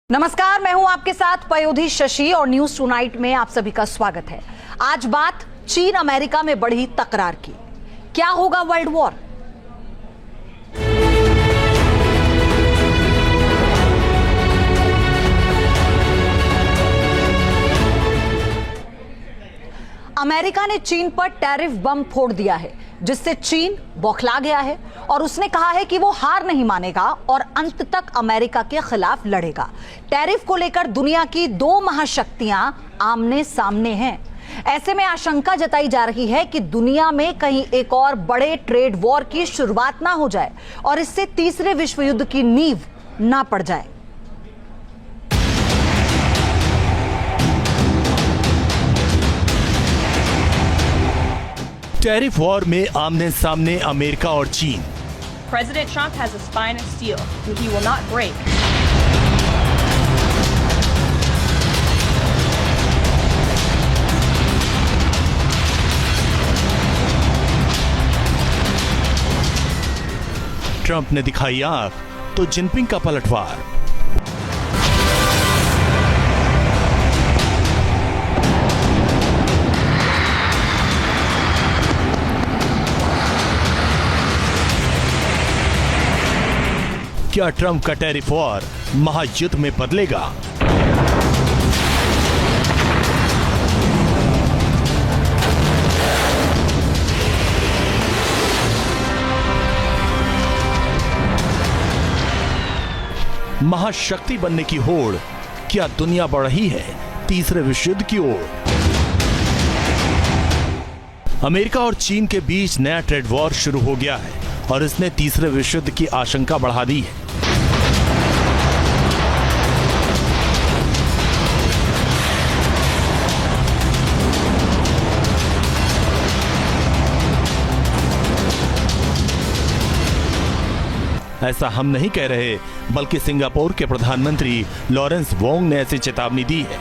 नमस्कार, मैं हूं आपके साथ पयोधी शशि और न्यूज टुनाइट में आप सभी का स्वागत है। आज बात चीन अमेरिका में बढ़ी तकरार की। क्या होगा वर्ल्ड वॉर? अमेरिका ने चीन पर टैरिफ बम फोड़ दिया है, जिससे चीन बौखला गया है और उसने कहा है कि वो हार नहीं मानेगा और अंत तक अमेरिका के खिलाफ लड़ेगा। टैरिफ को लेकर दुनिया की दो महाशक्तियां आमने सामने हैं। ऐसे में आशंका जताई जा रही है कि दुनिया में कहीं एक और बड़े ट्रेड वॉर की शुरुआत ना हो जाए और इससे तीसरे विश्व युद्ध की नींव ना पड़ जाए। टैरिफ वॉर में आमने सामने अमेरिका और चीन। President Trump has a spine of steel that he will not break. Trump ने दिखाई आंख तो जिनपिंग का पलटवार। क्या ट्रंप का टैरिफ वॉर महायुद्ध में बदलेगा? महाशक्ति बनने की होड़, क्या दुनिया बढ़ रही है तीसरे विश्व युद्ध की ओर? अमेरिका और चीन के बीच नया ट्रेड वॉर शुरू हो गया है और इसने तीसरे विश्व युद्ध की आशंका बढ़ा दी है। ऐसा हम नहीं कह रहे, बल्कि सिंगापुर के प्रधानमंत्री लॉरेंस वोंग ने ऐसी चेतावनी दी है।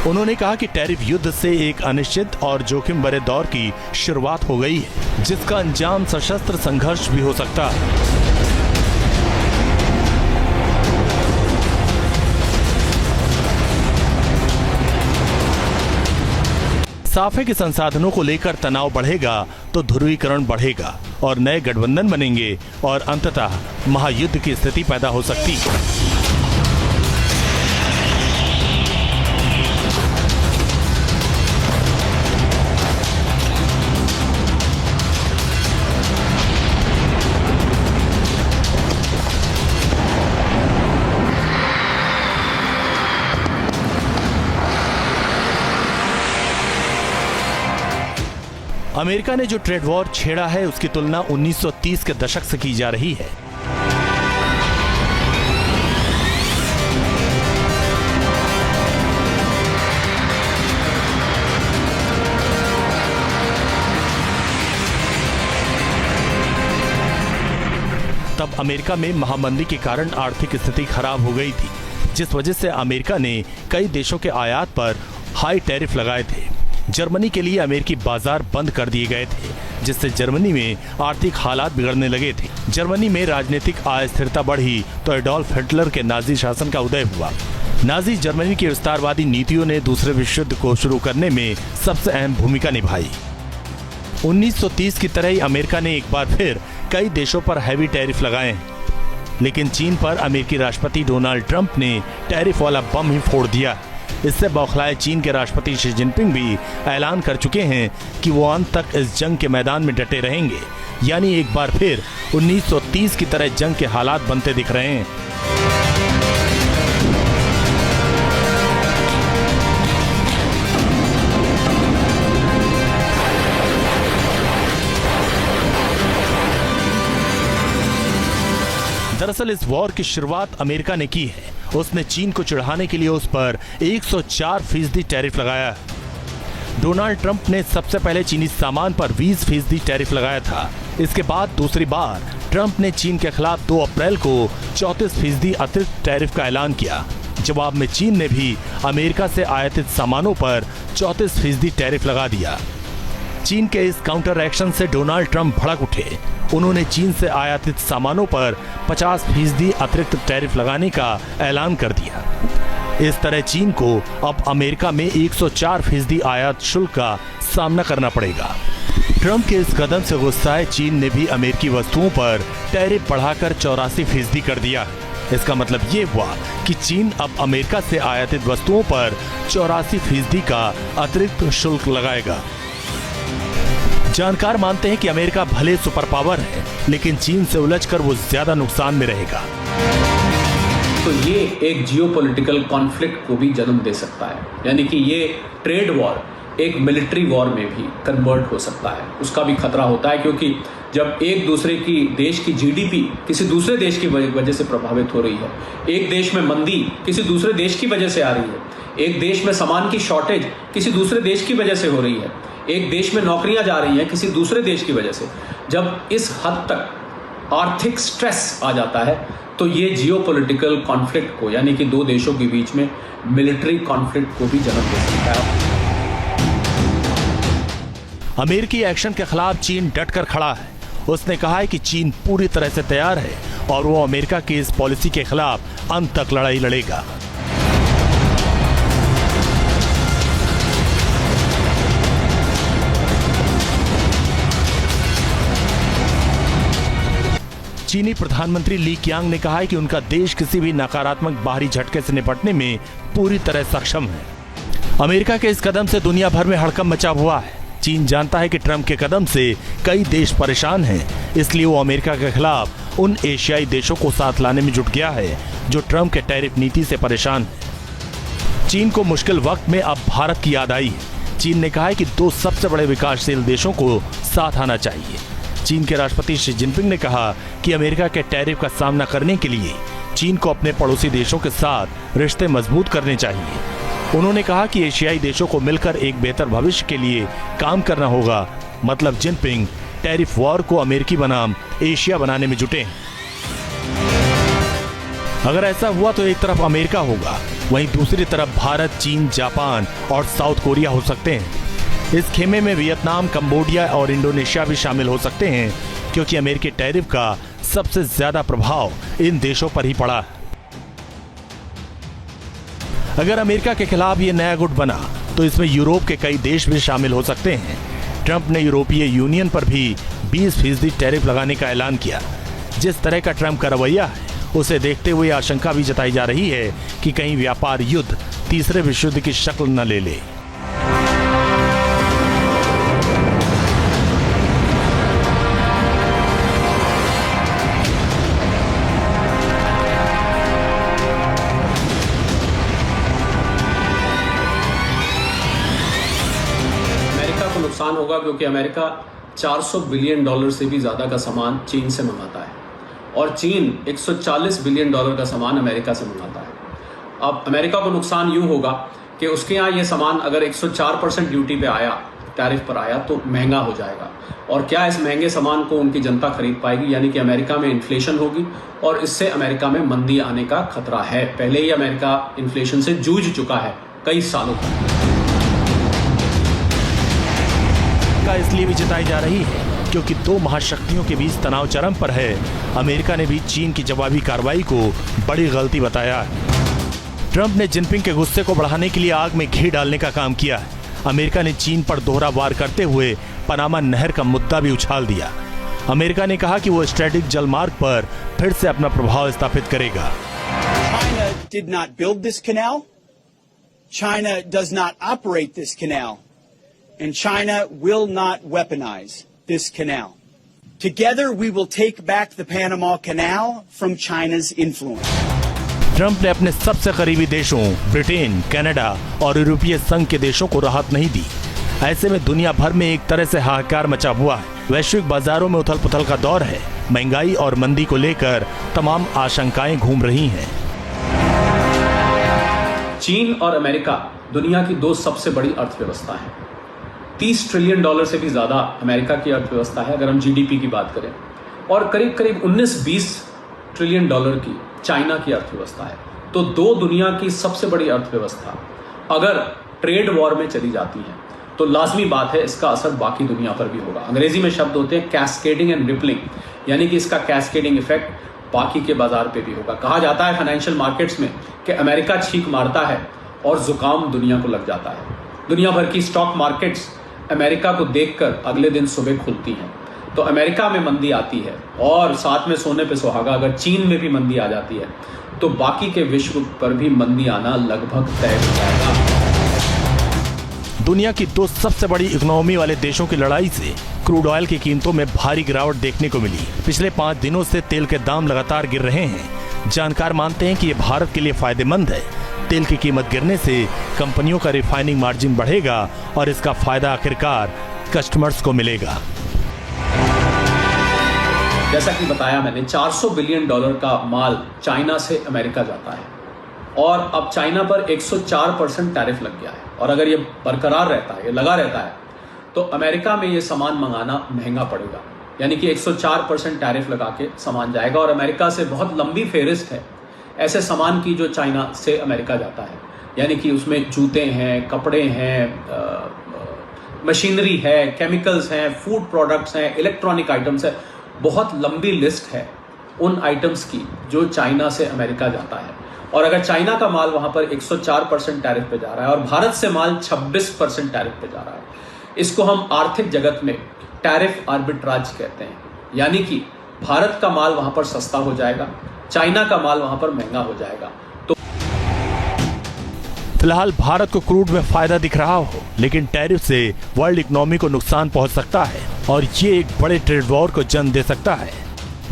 उन्होंने कहा कि टैरिफ युद्ध से एक अनिश्चित और जोखिम भरे दौर की शुरुआत हो गई है, जिसका अंजाम सशस्त्र संघर्ष भी हो सकता है। साफ है कि संसाधनों को लेकर तनाव बढ़ेगा तो ध्रुवीकरण बढ़ेगा और नए गठबंधन बनेंगे और अंततः महायुद्ध की स्थिति पैदा हो सकती है। अमेरिका ने जो ट्रेड वॉर छेड़ा है उसकी तुलना 1930 के दशक से की जा रही है। तब अमेरिका में महामंदी के कारण आर्थिक स्थिति खराब हो गई थी, जिस वजह से अमेरिका ने कई देशों के आयात पर हाई टैरिफ लगाए थे। जर्मनी के लिए अमेरिकी बाजार बंद कर दिए गए थे, जिससे जर्मनी में आर्थिक हालात बिगड़ने लगे थे। जर्मनी में राजनीतिक अस्थिरता बढ़ी तो एडोल्फ हिटलर के नाजी शासन का उदय हुआ। नाजी जर्मनी की विस्तारवादी नीतियों ने दूसरे विश्व युद्ध को शुरू करने में सबसे अहम भूमिका निभाई। 1930 की तरह ही अमेरिका ने एक बार फिर कई देशों पर हैवी टैरिफ लगाए, लेकिन चीन पर अमेरिकी राष्ट्रपति डोनाल्ड ट्रंप ने टैरिफ वाला बम ही फोड़ दिया। इससे बौखलाए चीन के राष्ट्रपति शी जिनपिंग भी ऐलान कर चुके हैं कि वो अंत तक इस जंग के मैदान में डटे रहेंगे। यानी एक बार फिर 1930 की तरह जंग के हालात बनते दिख रहे हैं। दरअसल इस वॉर की शुरुआत अमेरिका ने की है। उसने चीन को चिढ़ाने के लिए उस पर 104% टैरिफ लगाया। डोनाल्ड ट्रंप ने सबसे पहले चीनी सामान पर 20% टैरिफ लगाया था। इसके बाद दूसरी बार ट्रंप ने चीन के खिलाफ 2 अप्रैल को 34% अतिरिक्त टैरिफ का ऐलान किया। जवाब में चीन ने भी अमेरिका से आयातित सामानों पर 34% टैरिफ लगा दिया। चीन के इस काउंटर एक्शन से डोनाल्ड ट्रंप भड़क उठे। उन्होंने चीन से आयातित सामानों पर 50% अतिरिक्त टैरिफ लगाने का ऐलान कर दिया। इस तरह चीन को अब अमेरिका में 104% आयात शुल्क का सामना करना पड़ेगा। ट्रंप के इस कदम से गुस्साए चीन ने भी अमेरिकी वस्तुओं पर टैरिफ बढ़ाकर 84% कर दिया। इसका मतलब ये हुआ कि चीन अब अमेरिका से आयातित वस्तुओं पर 84% का अतिरिक्त शुल्क लगाएगा। जानकार मानते हैं कि अमेरिका भले सुपर पावर है, लेकिन चीन से उलझकर वो ज्यादा नुकसान में रहेगा। तो ये एक जियोपॉलिटिकल कॉन्फ्लिक्ट को भी जन्म दे सकता है, यानी कि ये ट्रेड वॉर एक मिलिट्री वॉर में भी कन्वर्ट हो सकता है। उसका भी खतरा होता है, क्योंकि जब एक दूसरे की देश की जीडीपी किसी दूसरे देश की वजह से प्रभावित हो रही है, एक देश में मंदी किसी दूसरे देश की वजह से आ रही है, एक देश में सामान की शॉर्टेज किसी दूसरे देश की वजह से हो रही है, एक देश में नौकरियां जा रही हैं किसी दूसरे देश की वजह से, जब इस हद तक आर्थिक स्ट्रेस आ जाता है तो ये जियोपॉलिटिकल कॉन्फ्लिक्ट को, यानी कि दो देशों के बीच में मिलिट्री कॉन्फ्लिक्ट को भी जन्म दे सकता है। अमेरिकी एक्शन के खिलाफ चीन डटकर खड़ा है। उसने कहा है कि चीन पूरी तरह से तैयार है और वो अमेरिका की इस पॉलिसी के खिलाफ अंत तक लड़ाई लड़ेगा। चीनी प्रधानमंत्री ली क्यांग ने कहा है कि उनका देश किसी भी नकारात्मक बाहरी झटके से निपटने में पूरी तरह सक्षम है। अमेरिका के इस कदम से दुनिया भर में हड़कंप मचा हुआ है। चीन जानता है कि ट्रंप के कदम से कई देश परेशान हैं, इसलिए वो अमेरिका के खिलाफ उन एशियाई देशों को साथ लाने में जुट गया है जो ट्रंप के टैरिफ नीति से परेशान है। चीन को मुश्किल वक्त में अब भारत की याद आई है। चीन ने कहा है कि दो सबसे बड़े विकासशील देशों को साथ आना चाहिए। चीन के राष्ट्रपति शी जिनपिंग ने कहा कि अमेरिका के टैरिफ का सामना करने के लिए चीन को अपने पड़ोसी देशों के साथ रिश्ते मजबूत करने चाहिए। उन्होंने कहा कि एशियाई देशों को मिलकर एक बेहतर भविष्य के लिए काम करना होगा। मतलब जिनपिंग टैरिफ वॉर को अमेरिकी बनाम एशिया बनाने में जुटे हैं। अगर ऐसा हुआ तो एक तरफ अमेरिका होगा, वहीं दूसरी तरफ भारत, चीन, जापान और साउथ कोरिया हो सकते हैं। इस खेमे में वियतनाम, कंबोडिया और इंडोनेशिया भी शामिल हो सकते हैं, क्योंकि अमेरिकी टैरिफ का सबसे ज्यादा प्रभाव इन देशों पर ही पड़ा है। अगर अमेरिका के खिलाफ ये नया गुट बना तो इसमें यूरोप के कई देश भी शामिल हो सकते हैं। ट्रंप ने यूरोपीय यूनियन पर भी 20% टैरिफ लगाने का ऐलान किया। जिस तरह का ट्रंप का रवैया है, उसे देखते हुए आशंका भी जताई जा रही है कि कहीं व्यापार युद्ध तीसरे विश्व युद्ध की शक्ल न ले ले। नुकसान होगा, क्योंकि अमेरिका $400 बिलियन से भी ज्यादा का सामान चीन से मंगाता है और चीन $140 बिलियन का सामान अमेरिका से मंगाता है। अब अमेरिका को नुकसान यूं होगा कि उसके यहाँ ये सामान अगर 104% ड्यूटी पे आया, टैरिफ पर आया, तो महंगा हो जाएगा। और क्या इस महंगे सामान को उनकी जनता खरीद पाएगी? यानी कि अमेरिका में इन्फ्लेशन होगी और इससे अमेरिका में मंदी आने का खतरा है। पहले ही अमेरिका इन्फ्लेशन से जूझ चुका है कई सालों तक। इसलिए भी जताई जा रही है क्योंकि दो महाशक्तियों के बीच तनाव चरम पर है। अमेरिका ने भी चीन की जवाबी कार्रवाई को बड़ी गलती बताया है। ट्रंप ने जिनपिंग के गुस्से को बढ़ाने के लिए आग में घी डालने का काम किया है। अमेरिका ने चीन पर दोहरा वार करते हुए पनामा नहर का मुद्दा भी उछाल दिया। अमेरिका ने कहा कि वो स्ट्रेटेजिक जलमार्ग पर फिर से अपना प्रभाव स्थापित करेगा। China did not build this canal. China does not operate this canal. And China will not weaponize this canal. Together we will take back the Panama Canal from China's influence. Trump ने अपने सबसे करीबी देशों Britain, Canada और यूरोपीय संघ के देशों को राहत नहीं दी। ऐसे में दुनिया भर में एक तरह से हाहाकार मचा हुआ है। वैश्विक बाजारों में उथल पुथल का दौर है। महंगाई और मंदी को लेकर तमाम आशंकाएं घूम रही हैं। चीन और अमेरिका दुनिया की दो सबसे बड़ी अर्थव्यवस्था है। $30 ट्रिलियन से भी ज्यादा अमेरिका की अर्थव्यवस्था है अगर हम जीडीपी की बात करें, और करीब करीब 19-20 ट्रिलियन डॉलर की चाइना की अर्थव्यवस्था है। तो दो दुनिया की सबसे बड़ी अर्थव्यवस्था अगर ट्रेड वॉर में चली जाती है तो तो लाजमी बात है इसका असर बाकी दुनिया पर भी होगा। अंग्रेजी में शब्द होते हैं कैस्केडिंग एंड रिपलिंग, यानी कि इसका कैस्केडिंग इफेक्ट बाकी के बाजार पे भी होगा। कहा जाता है फाइनेंशियल मार्केट्स में कि अमेरिका छींक मारता है और जुकाम दुनिया को लग जाता है। दुनिया भर की स्टॉक मार्केट्स अमेरिका को देखकर अगले दिन सुबह खुलती हैं। तो अमेरिका में मंदी आती है और साथ में सोने पे सुहागा अगर चीन में भी मंदी आ जाती है तो बाकी के विश्व पर भी मंदी आना लगभग तय हो जाएगा। दुनिया की दो सबसे बड़ी इकोनॉमी वाले देशों की लड़ाई से क्रूड ऑयल की कीमतों में भारी गिरावट देखने को मिली। पिछले 5 दिनों से तेल के दाम लगातार गिर रहे हैं। जानकार मानते हैं कि ये भारत के लिए फायदेमंद है। तेल की कीमत गिरने से कंपनियों का रिफाइनिंग मार्जिन बढ़ेगा और इसका फायदा आखिरकार कस्टमर्स को मिलेगा। जैसा कि बताया मैंने, $400 बिलियन का माल चाइना से अमेरिका जाता है और अब चाइना पर 104% टैरिफ लग गया है। और अगर ये बरकरार रहता है, ये लगा रहता है, तो अमेरिका में ये सामान मंगाना महंगा पड़ेगा। यानी कि 104% टैरिफ लगा के सामान जाएगा और अमेरिका से बहुत लंबी फेहरिस्त है ऐसे सामान की जो चाइना से अमेरिका जाता है। यानी कि उसमें जूते हैं, कपड़े हैं, मशीनरी है, केमिकल्स हैं, फूड प्रोडक्ट्स हैं, इलेक्ट्रॉनिक आइटम्स है। बहुत लंबी लिस्ट है उन आइटम्स की जो चाइना से अमेरिका जाता है। और अगर चाइना का माल वहां पर 104% टैरिफ पे जा रहा है और भारत से माल 26% टैरिफ पे जा रहा है, इसको हम आर्थिक जगत में टैरिफ आर्बिट्राज कहते हैं। यानी कि भारत का माल वहां पर सस्ता हो जाएगा, चाइना का माल वहां पर महंगा हो जाएगा। तो फिलहाल भारत को क्रूड में फायदा दिख रहा हो, लेकिन टैरिफ से वर्ल्ड इकोनॉमी को नुकसान पहुंच सकता है और ये एक बड़े ट्रेड वॉर को जन्म दे सकता है,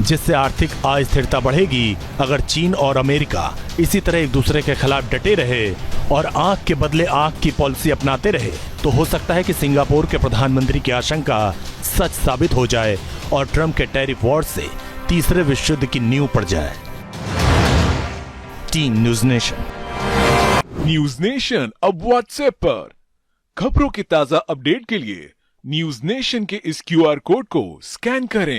जिससे आर्थिक अस्थिरता बढ़ेगी। अगर चीन और अमेरिका इसी तरह एक दूसरे के खिलाफ डटे रहे और आंख के बदले आंख की पॉलिसी अपनाते रहे तो हो सकता है कि सिंगापुर के प्रधानमंत्री की आशंका सच साबित हो जाए और ट्रंप के टैरिफ वॉर से तीसरे विश्व युद्ध की नींव पड़ जाए। Team news nation. News nation अब व्हाट्सएप पर खबरों की ताजा अपडेट के लिए न्यूज नेशन के इस QR कोड को स्कैन करें।